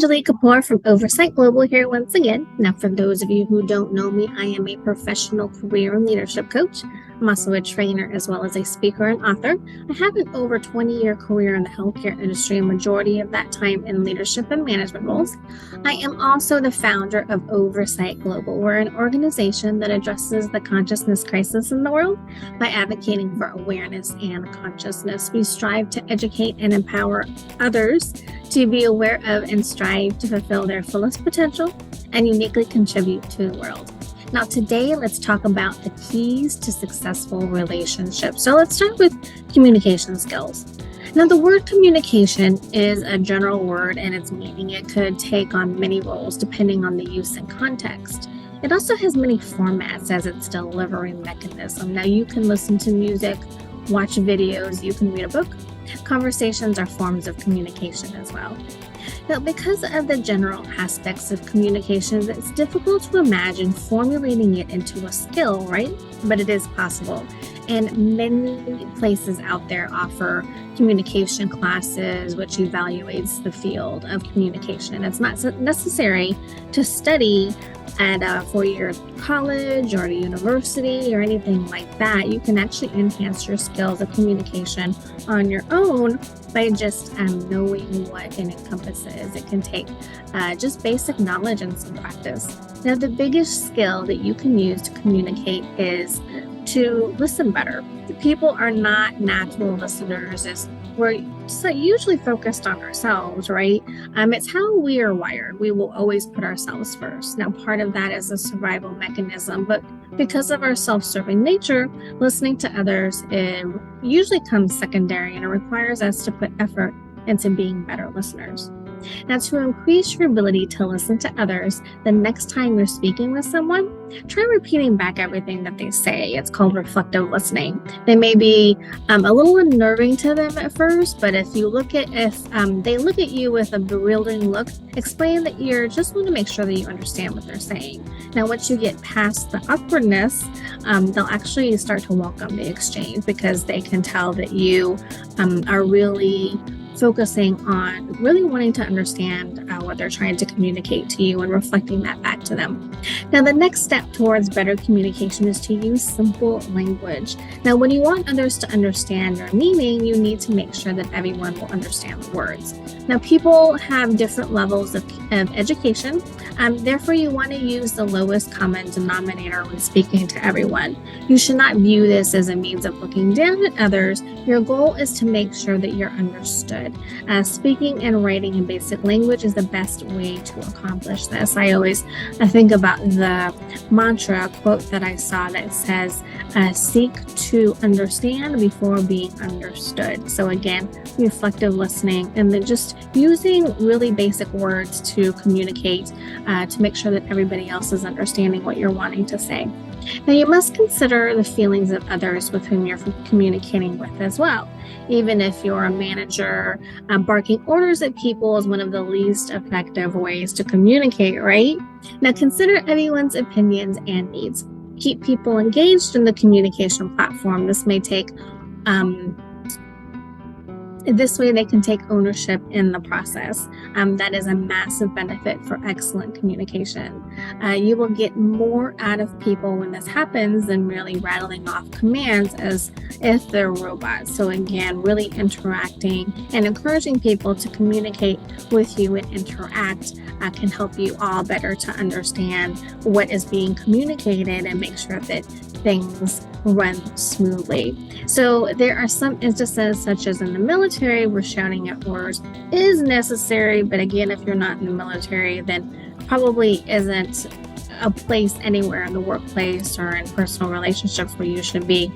Angelie from Oversight Global here once again. Now, for those of you who don't know me, I am a professional career and leadership coach. I'm also a trainer as well as a speaker and author. I have an over 20-year career in the healthcare industry, a majority of that time in leadership and management roles. I am also the founder of Oversight Global. We're an organization that addresses the consciousness crisis in the world by advocating for awareness and consciousness. We strive to educate and empower others to be aware of and strive to fulfill their fullest potential and uniquely contribute to the world. Now, today, let's talk about the keys to successful relationships. So let's start with communication skills. Now, the word communication is a general word, and its meaning it could take on many roles depending on the use and context. It also has many formats as its delivery mechanism. Now, you can listen to music, watch videos, you can read a book. Conversations are forms of communication as well. Now, because of the general aspects of communication, it's difficult to imagine formulating it into a skill, right? But it is possible. And many places out there offer communication classes, which evaluates the field of communication. It's not necessary to study at a 4-year college or at a university or anything like that. You can actually enhance your skills of communication on your own by just knowing what it encompasses. It can take just basic knowledge and some practice. Now, the biggest skill that you can use to communicate is to listen better. People are not natural listeners. We're usually focused on ourselves, right? It's how we are wired. We will always put ourselves first. Now, part of that is a survival mechanism, but because of our self-serving nature, listening to others usually comes secondary, and it requires us to put effort into being better listeners. Now, to increase your ability to listen to others, the next time you're speaking with someone, try repeating back everything that they say. It's called reflective listening. They may be a little unnerving to them at first, but if they look at you with a bewildering look, explain that you just want to make sure that you understand what they're saying. Now, once you get past the awkwardness, they'll actually start to welcome the exchange because they can tell that you are really focusing on really wanting to understand what they're trying to communicate to you and reflecting that back to them. Now, the next step towards better communication is to use simple language. Now, when you want others to understand your meaning, you need to make sure that everyone will understand the words. Now, people have different levels of education. Therefore, you want to use the lowest common denominator when speaking to everyone. You should not view this as a means of looking down at others. Your goal is to make sure that you're understood. Speaking and writing in basic language is the best way to accomplish this. I think about the mantra quote that I saw that says, seek to understand before being understood. So again, reflective listening and then just using really basic words to communicate to make sure that everybody else is understanding what you're wanting to say. Now, you must consider the feelings of others with whom you're communicating with as well. Even if you're a manager, barking orders at people is one of the least effective ways to communicate, right? Now, consider everyone's opinions and needs. Keep people engaged in the communication platform. This way they can take ownership in the process. That is a massive benefit for excellent communication. You will get more out of people when this happens than merely rattling off commands as if they're robots. So again, really interacting and encouraging people to communicate with you and interact can help you all better to understand what is being communicated and make sure that things run smoothly. So there are some instances, such as in the military, where shouting at orders is necessary. But again, if you're not in the military, then probably isn't a place anywhere in the workplace or in personal relationships where you should be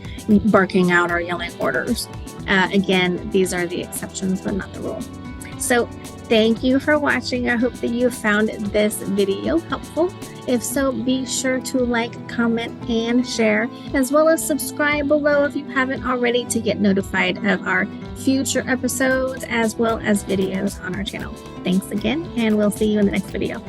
barking out or yelling orders. Again, these are the exceptions, but not the rule. So thank you for watching. I hope that you found this video helpful. If so, be sure to like, comment, and share, as well as subscribe below if you haven't already to get notified of our future episodes as well as videos on our channel. Thanks again, and we'll see you in the next video.